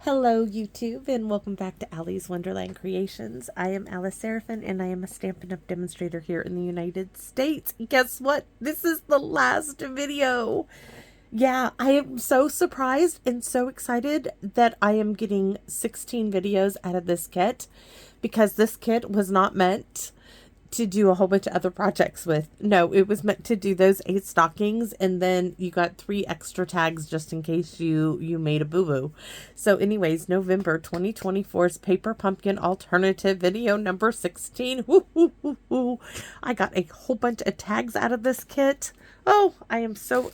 Hello YouTube and welcome back to Allie's Wonderland Creations. I am Alice Seraphin and I am a Stampin' Up! Demonstrator here in the United States. Guess what? This is the last video. Yeah, I am so surprised and so excited that I am getting 16 videos out of this kit because this kit was not meant to do a whole bunch of other projects with. No, it was meant to do those 8 stockings, and then you got 3 extra tags just in case you made a boo-boo. So anyways, November 2024's Paper Pumpkin Alternative video number 16. Woo, woo, woo, woo. I got a whole bunch of tags out of this kit. Oh, I am so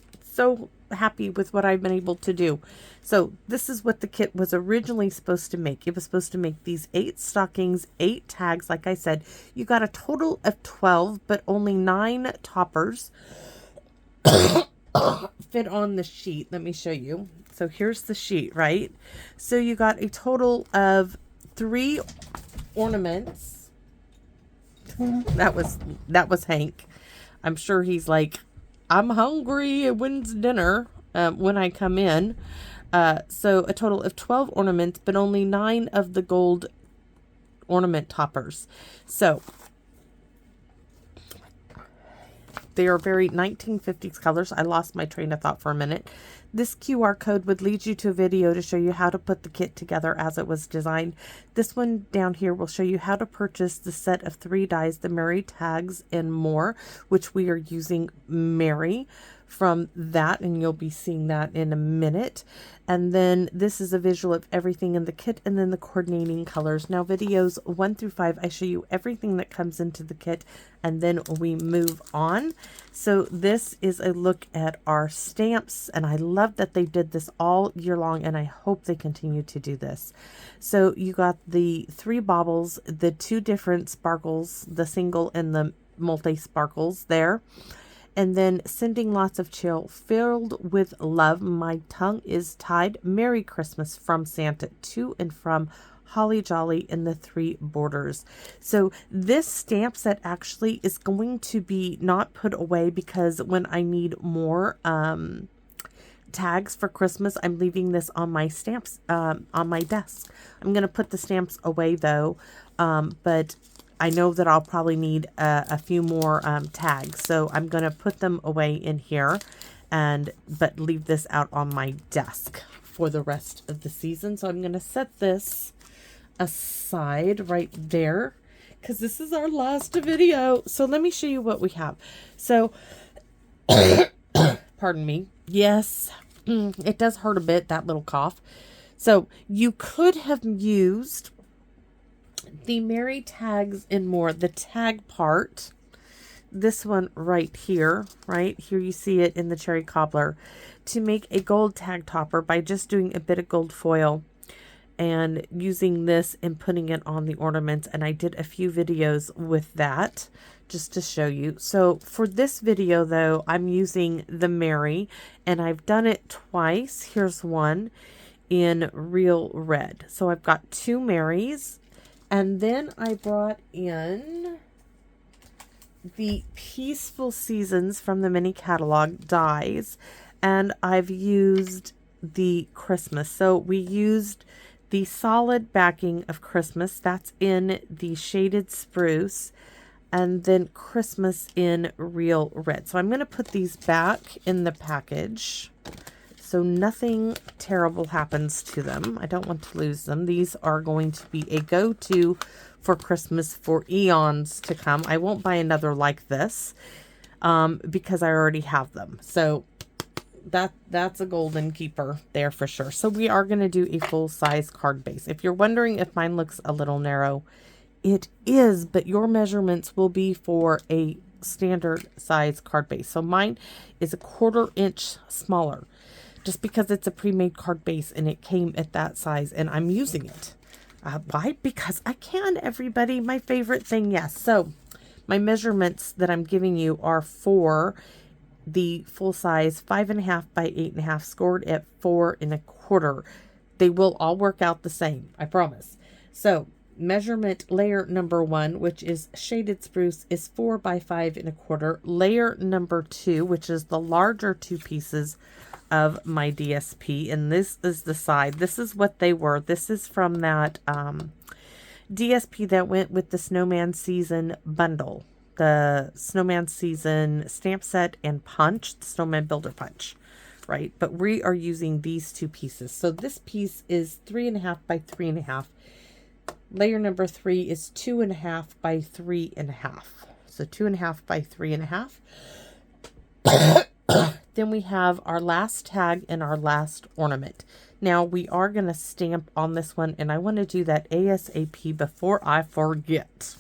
happy with what I've been able to do. So this is what the kit was originally supposed to make. It was supposed to make these 8 stockings, 8 tags. Like I said, you got a total of 12, but only 9 toppers fit on the sheet. Let me show you. So here's the sheet, right? So you got a total of 3 ornaments. That was Hank. I'm sure he's like, I'm hungry. When's dinner? When I come in. So a total of 12 ornaments, but only 9 of the gold ornament toppers. So they are very 1950s colors. I lost my train of thought for a minute. This QR code would lead you to a video to show you how to put the kit together as it was designed. This one down here will show you how to purchase the set of 3 dies, the Mary tags, and more, which we are using Mary from that, and you'll be seeing that in a minute. And then this is a visual of everything in the kit and then the coordinating colors. Now videos 1 through 5, I show you everything that comes into the kit and then we move on. So this is a look at our stamps, and I love that they did this all year long, and I hope they continue to do this. So you got the 3 baubles, the 2 different sparkles, the single and the multi sparkles there. And then sending lots of chill, filled with love, my tongue is tied, Merry Christmas from Santa, to and from Holly Jolly in the 3 borders. So this stamp set actually is going to be not put away, because when I need more tags for Christmas, I'm leaving this on my stamps on my desk. I'm going to put the stamps away though, but I know that I'll probably need a few more tags, so I'm going to put them away in here, but leave this out on my desk for the rest of the season. So I'm going to set this aside right there, because this is our last video. So let me show you what we have. So, pardon me. Yes, it does hurt a bit, that little cough. So you could have used the Mary tags and more, the tag part, this one right here you see it in the cherry cobbler, to make a gold tag topper by just doing a bit of gold foil and using this and putting it on the ornaments. And I did a few videos with that just to show you. So for this video though, I'm using the Mary, and I've done it twice. Here's one in real red. So I've got 2 Marys. And then I brought in the Peaceful Seasons from the mini catalog dies, and I've used the Christmas. So we used the solid backing of Christmas, that's in the shaded spruce, and then Christmas in real red. So I'm going to put these back in the package so nothing terrible happens to them. I don't want to lose them. These are going to be a go-to for Christmas for eons to come. I won't buy another like this because I already have them. So that's a golden keeper there for sure. So we are going to do a full-size card base. If you're wondering if mine looks a little narrow, it is, but your measurements will be for a standard size card base. So mine is a 1/4 inch smaller, just because it's a pre-made card base and it came at that size, and I'm using it. Why? Because I can, everybody. My favorite thing, yes. So my measurements that I'm giving you are for the full size 5.5 by 8.5, scored at 4 1/4. They will all work out the same, I promise. So measurement layer number 1, which is shaded spruce, is 4 by 5 1/4. Layer number 2, which is the larger 2 pieces of my DSP, and this is the side. This is what they were. This is from that DSP that went with the Snowman Season bundle. The Snowman Season stamp set and punch, the Snowman Builder Punch, right? But we are using these two pieces. So this piece is 3.5 by 3.5. Layer number 3 is 2.5 by 3.5. So 2.5 by 3.5. Then we have our last tag and our last ornament. Now we are going to stamp on this one, and I want to do that ASAP before I forget,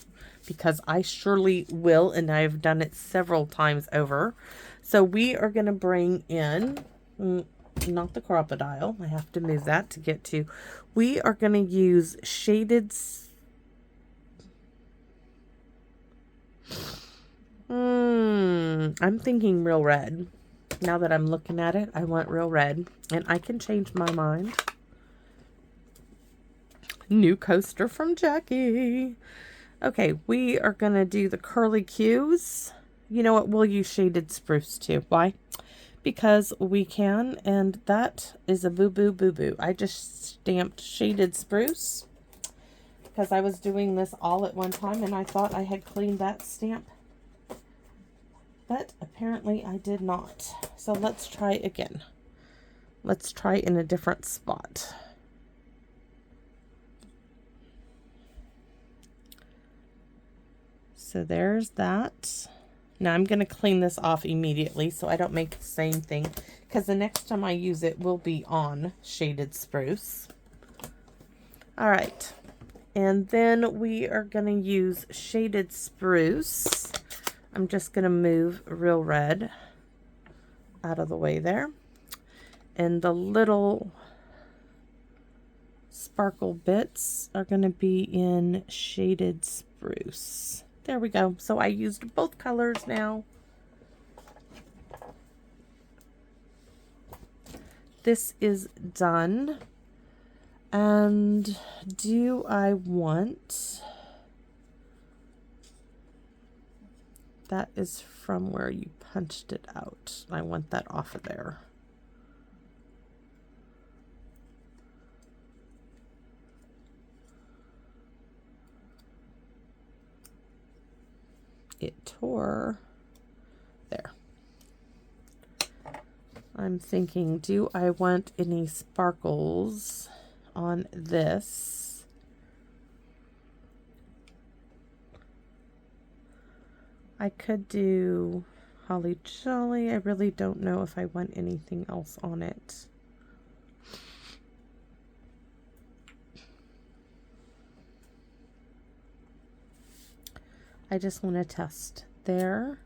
because I surely will, and I've done it several times over. So we are going to bring in, not the crocodile, I have to move that to get to, we are going to use shaded, I'm thinking real red. Now that I'm looking at it, I want real red, and I can change my mind. New coaster from Jackie. Okay, we are going to do the curly cues. You know what? We'll use shaded spruce too. Why? Because we can, and that is a boo-boo, boo-boo. I just stamped shaded spruce because I was doing this all at one time, and I thought I had cleaned that stamp. But apparently I did not. So let's try again. Let's try in a different spot. So there's that. Now I'm going to clean this off immediately so I don't make the same thing, because the next time I use it will be on shaded spruce. All right. And then we are going to use shaded spruce. I'm just going to move real red out of the way there. And the little sparkle bits are going to be in shaded spruce. There we go. So I used both colors now. This is done. And do I want... That is from where you punched it out. I want that off of there. It tore there. I'm thinking, do I want any sparkles on this? I could do Holly Jolly. I really don't know if I want anything else on it. I just want to test there.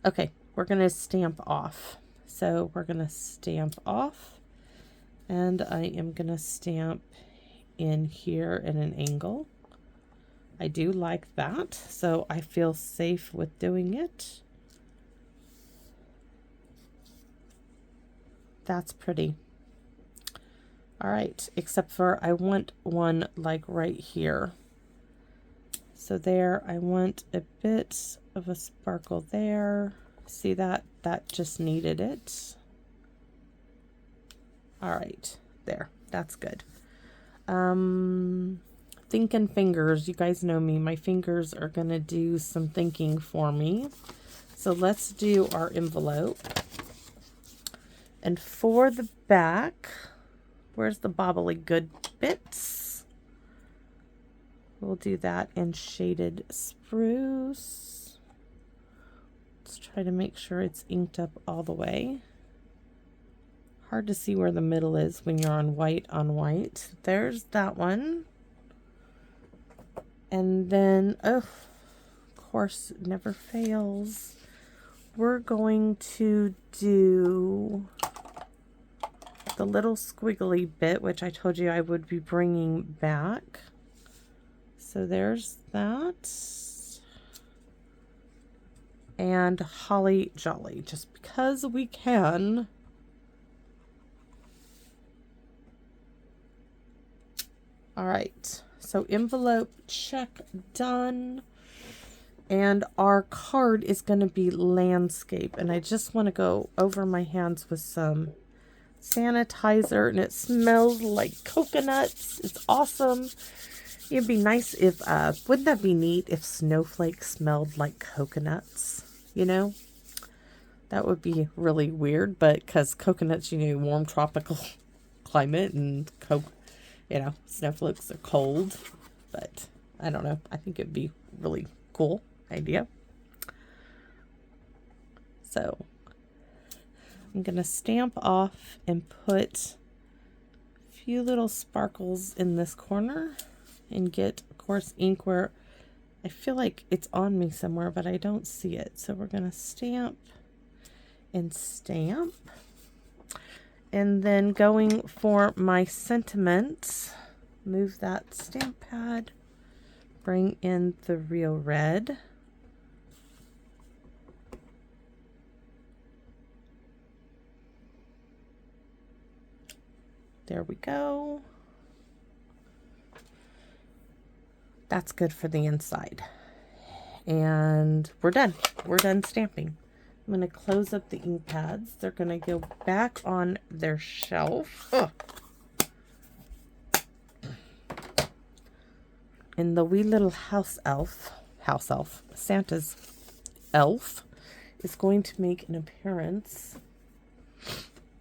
Okay, we're going to stamp off. So we're going to stamp off, and I am going to stamp in here at an angle. I do like that, so I feel safe with doing it. That's pretty. All right, except for I want one like right here. So there, I want a bit of a sparkle there. See that? That just needed it. All right, there, that's good. Thinking fingers, you guys know me, my fingers are gonna do some thinking for me. So let's do our envelope. And for the back, where's the bobbly good bits? We'll do that in shaded spruce. Let's try to make sure it's inked up all the way. Hard to see where the middle is when you're on white on white. There's that one. And then, oh, of course, it never fails. We're going to do the little squiggly bit, which I told you I would be bringing back. So there's that. And Holly Jolly, just because we can. All right. So envelope check done. And our card is going to be landscape. And I just want to go over my hands with some sanitizer. And it smells like coconuts. It's awesome. It'd be nice if, wouldn't that be neat if snowflakes smelled like coconuts? You know? That would be really weird. But because coconuts, you know, warm tropical climate, and snowflakes are cold. But I don't know. I think it'd be really cool idea. So I'm going to stamp off and put a few little sparkles in this corner and get, of course, ink where I feel like it's on me somewhere, but I don't see it. So we're going to stamp and stamp. And then going for my sentiments, move that stamp pad, bring in the real red. There we go. That's good for the inside. And we're done. We're done stamping. I'm going to close up the ink pads. They're going to go back on their shelf. Ugh. And the wee little house elf, Santa's elf, is going to make an appearance.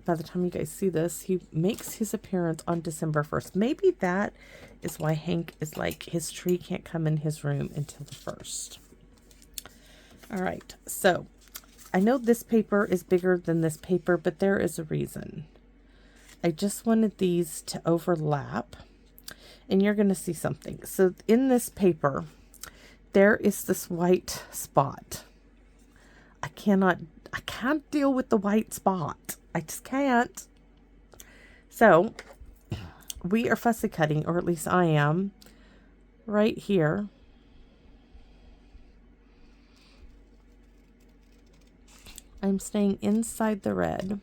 By the time you guys see this, he makes his appearance on December 1st. Maybe that is why Hank is like, his tree can't come in his room until the 1st. All right, so I know this paper is bigger than this paper, but there is a reason. I just wanted these to overlap, and you're going to see something. So in this paper, there is this white spot. I can't deal with the white spot. I just can't. So we are fussy cutting, or at least I am, right here. I'm staying inside the red.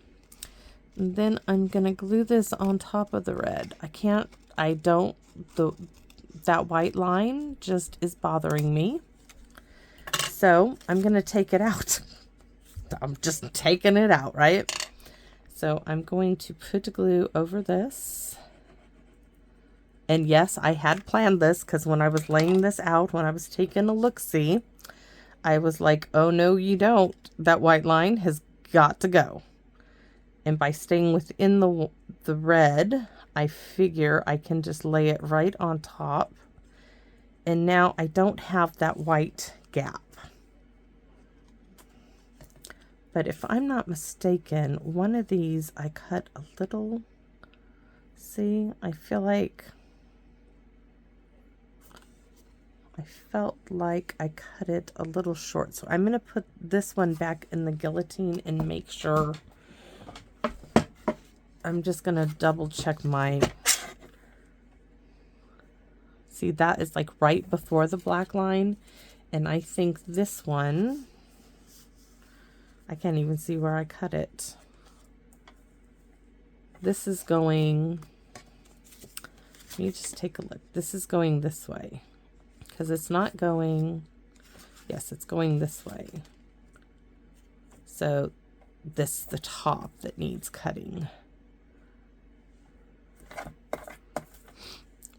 And then I'm going to glue this on top of the red. That white line just is bothering me. So I'm going to take it out. I'm just taking it out, right? So I'm going to put glue over this. And yes, I had planned this because when I was laying this out, when I was taking a look-see, I was like, oh no, you don't. That white line has got to go. And by staying within the red, I figure I can just lay it right on top. And now I don't have that white gap. But if I'm not mistaken, one of these I cut a little, see, I felt like I cut it a little short. So I'm going to put this one back in the guillotine and make sure. I'm just going to double check my, see, that is like right before the black line. And I think this one, I can't even see where I cut it. This is going, let me just take a look. This is going this way because it's not going, yes, it's going this way. So this is the top that needs cutting.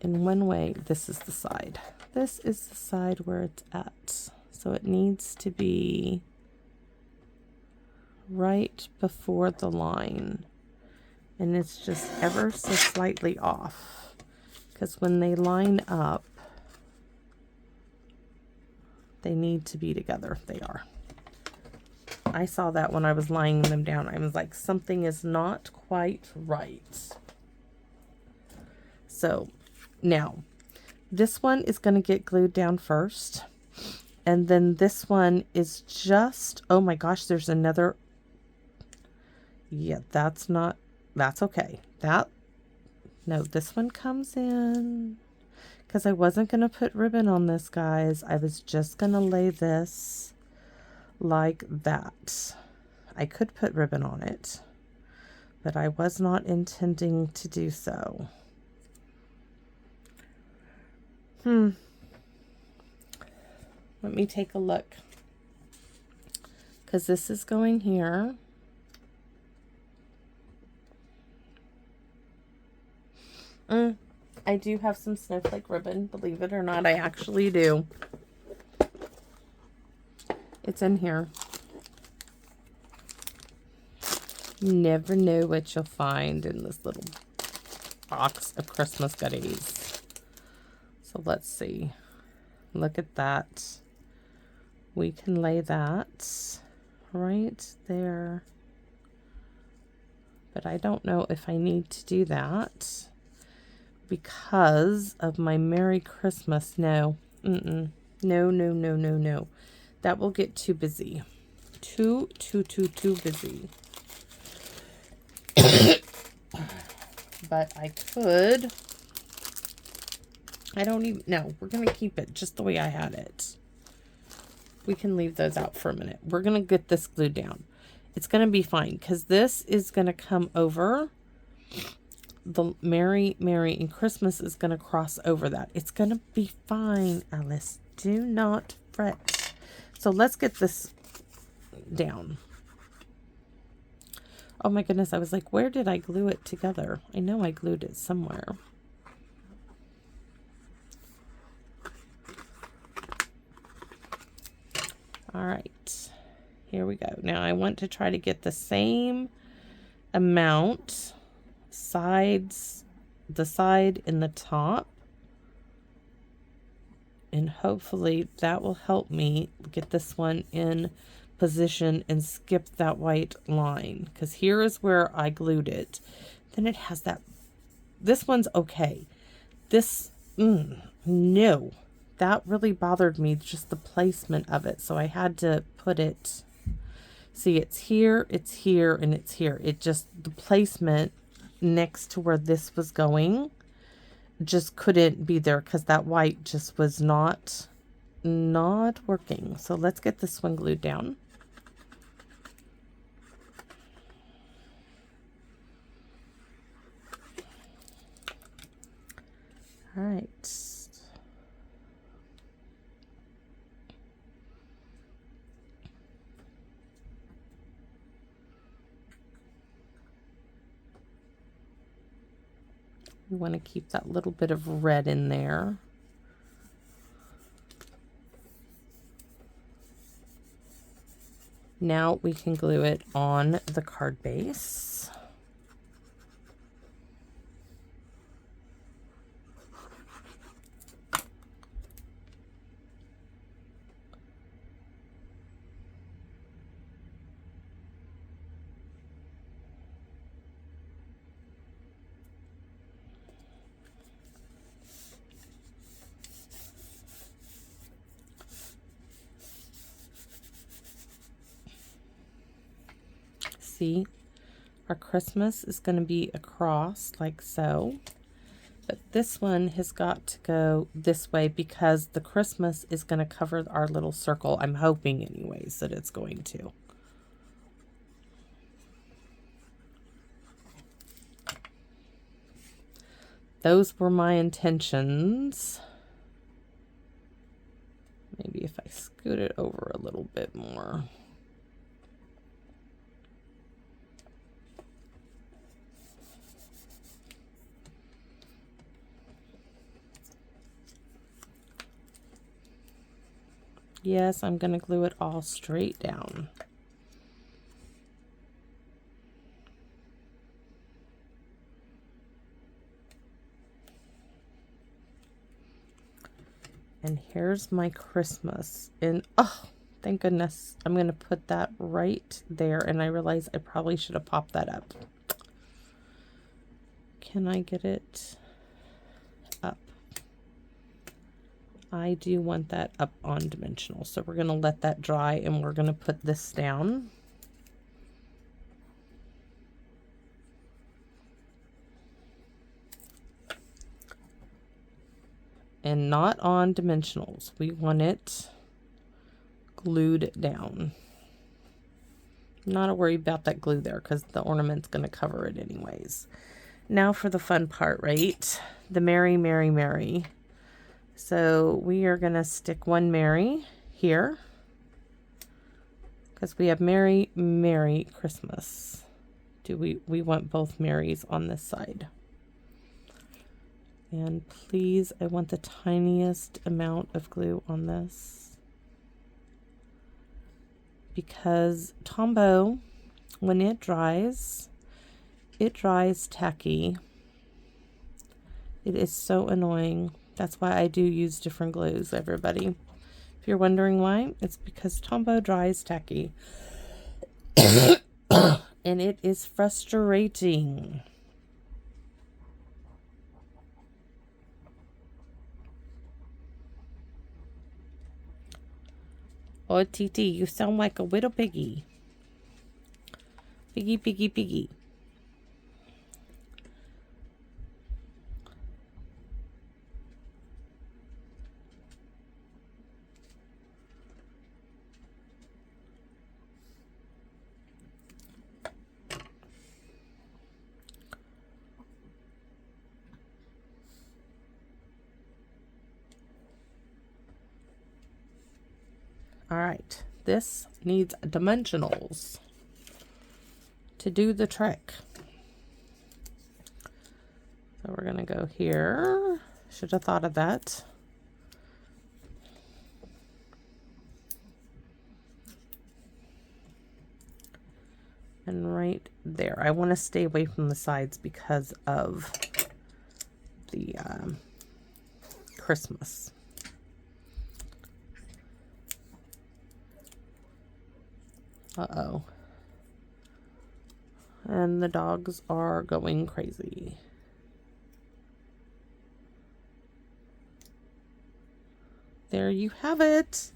In one way, this is the side. This is the side where it's at. So it needs to be right before the line, and it's just ever so slightly off because when they line up they need to be together. They are. I saw that when I was laying them down. I was like, something is not quite right. So now this one is going to get glued down first, and then this one is just, oh my gosh, there's another. Yeah, that's okay. No, this one comes in because I wasn't going to put ribbon on this, guys. I was just going to lay this like that. I could put ribbon on it, but I was not intending to do so. Let me take a look. Because this is going here. I do have some snowflake ribbon, believe it or not, I actually do. It's in here. You never know what you'll find in this little box of Christmas goodies. So let's see. Look at that. We can lay that right there. But I don't know if I need to do that because of my Merry Christmas. No. No, no, no, no, no. That will get too busy. Too busy. But I could. I don't even. No, we're going to keep it just the way I had it. We can leave those out for a minute. We're going to get this glued down. It's going to be fine because this is going to come over. The Merry and Christmas is going to cross over that. It's going to be fine, Alice. Do not fret. So let's get this down. Oh my goodness, I was like, where did I glue it together? I know I glued it somewhere. All right, here we go. Now I want to try to get the same amount sides, the side and the top, and hopefully that will help me get this one in position and skip that white line, because here is where I glued it. Then it has that. This one's okay. This no, that really bothered me, just the placement of it, so I had to put it. See, it's here, and it's here. It just, the placement next to where this was going just couldn't be there because that white just was not working. So let's get this one glued down. All right. We want to keep that little bit of red in there. Now we can glue it on the card base. See, our Christmas is going to be across like so, but this one has got to go this way because the Christmas is going to cover our little circle. I'm hoping anyways that it's going to. Those were my intentions. Maybe if I scoot it over a little bit more. Yes, I'm going to glue it all straight down. And here's my Christmas. And oh, thank goodness. I'm going to put that right there. And I realize I probably should have popped that up. Can I get it up? I do want that up on dimensional. So we're going to let that dry and we're going to put this down. And not on dimensionals. We want it glued down. Not a worry about that glue there because the ornament's going to cover it anyways. Now for the fun part, right? The Merry, Merry, Merry. So we are going to stick one Merry here, because we have Merry, Merry Christmas. We want both Marys on this side. And please, I want the tiniest amount of glue on this, because Tombow, when it dries tacky. It is so annoying. That's why I do use different glues, everybody. If you're wondering why, it's because Tombow dries tacky. And it is frustrating. Oh, TT, you sound like a little piggy. Piggy, piggy, piggy. All right, this needs dimensionals to do the trick. So we're gonna go here. Should have thought of that. And right there. I want to stay away from the sides because of the Christmas. Uh-oh. And the dogs are going crazy. There you have it.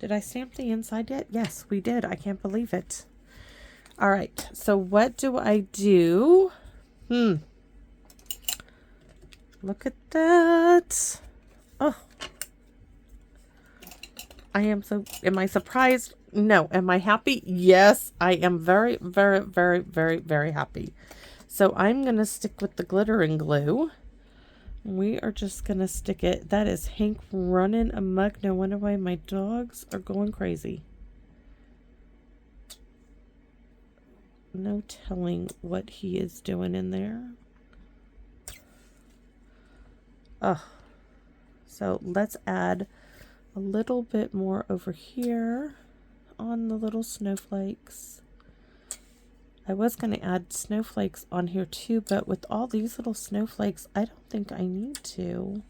Did I stamp the inside yet? Yes, we did. I can't believe it. All right. So what do I do? Look at that. Oh. Am I surprised? No. Am I happy? Yes, I am very, very, very, very, very happy. So I'm going to stick with the glittering glue. We are just going to stick it. That is Hank running amok. No wonder why my dogs are going crazy. No telling what he is doing in there. Oh. So let's add a little bit more over here on the little snowflakes. I was going to add snowflakes on here too, but with all these little snowflakes, I don't think I need to.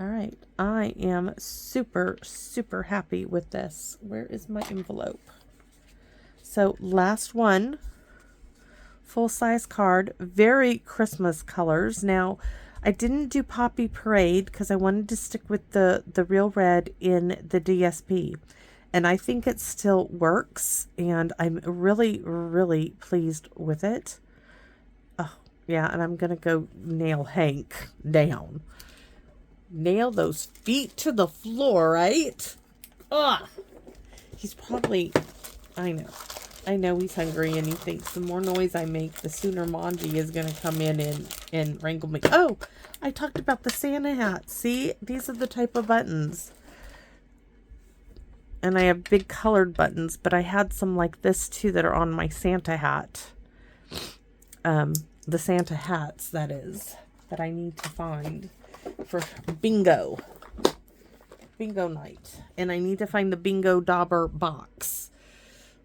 All right, I am super, super happy with this. Where is my envelope? So last one, full-size card, very Christmas colors. Now, I didn't do Poppy Parade because I wanted to stick with the real red in the DSP. And I think it still works, and I'm really, really pleased with it. Oh, yeah, and I'm going to go nail Hank down. Nail those feet to the floor, right? Ugh. He's probably, I know he's hungry, and he thinks the more noise I make, the sooner Manji is going to come in and wrangle me. Oh, I talked about the Santa hat. See, these are the type of buttons. And I have big colored buttons, but I had some like this too that are on my Santa hat. The Santa hats, that is, that I need to find for bingo night. And I need to find the bingo dauber box.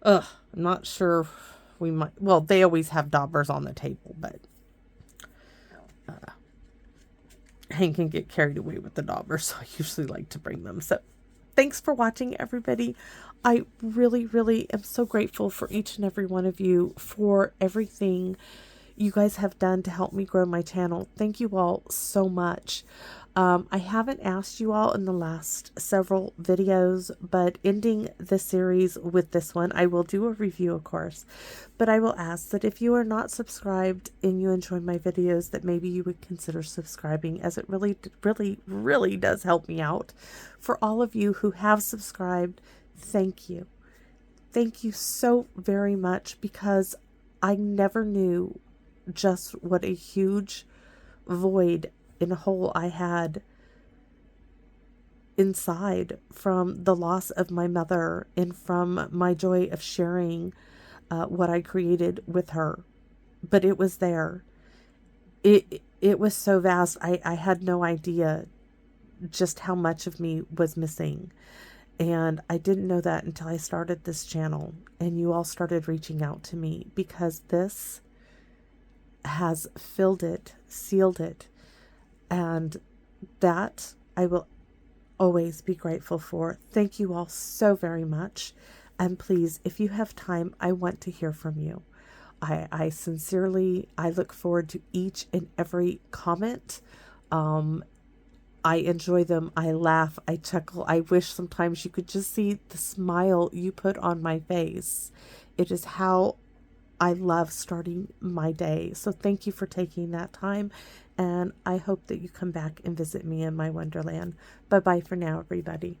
I'm not sure we might, well, they always have daubers on the table, but Hank can get carried away with the daubers, so I usually like to bring them. So thanks for watching, everybody. I really, really am so grateful for each and every one of you for everything you guys have done to help me grow my channel. Thank you all so much. I haven't asked you all in the last several videos, but ending the series with this one, I will do a review, of course, but I will ask that if you are not subscribed and you enjoy my videos, that maybe you would consider subscribing, as it really, really, really does help me out. For all of you who have subscribed, thank you. Thank you so very much, because I never knew just what a huge void and hole I had inside from the loss of my mother and from my joy of sharing what I created with her. But it was there. It was so vast. I had no idea just how much of me was missing. And I didn't know that until I started this channel and you all started reaching out to me, because this has filled it, sealed it, and that I will always be grateful for. Thank you all so very much. And please, if you have time, I want to hear from you. I sincerely, I look forward to each and every comment. I enjoy them. I laugh. I chuckle. I wish sometimes you could just see the smile you put on my face. It is how I love starting my day. So thank you for taking that time. And I hope that you come back and visit me in my wonderland. Bye-bye for now, everybody.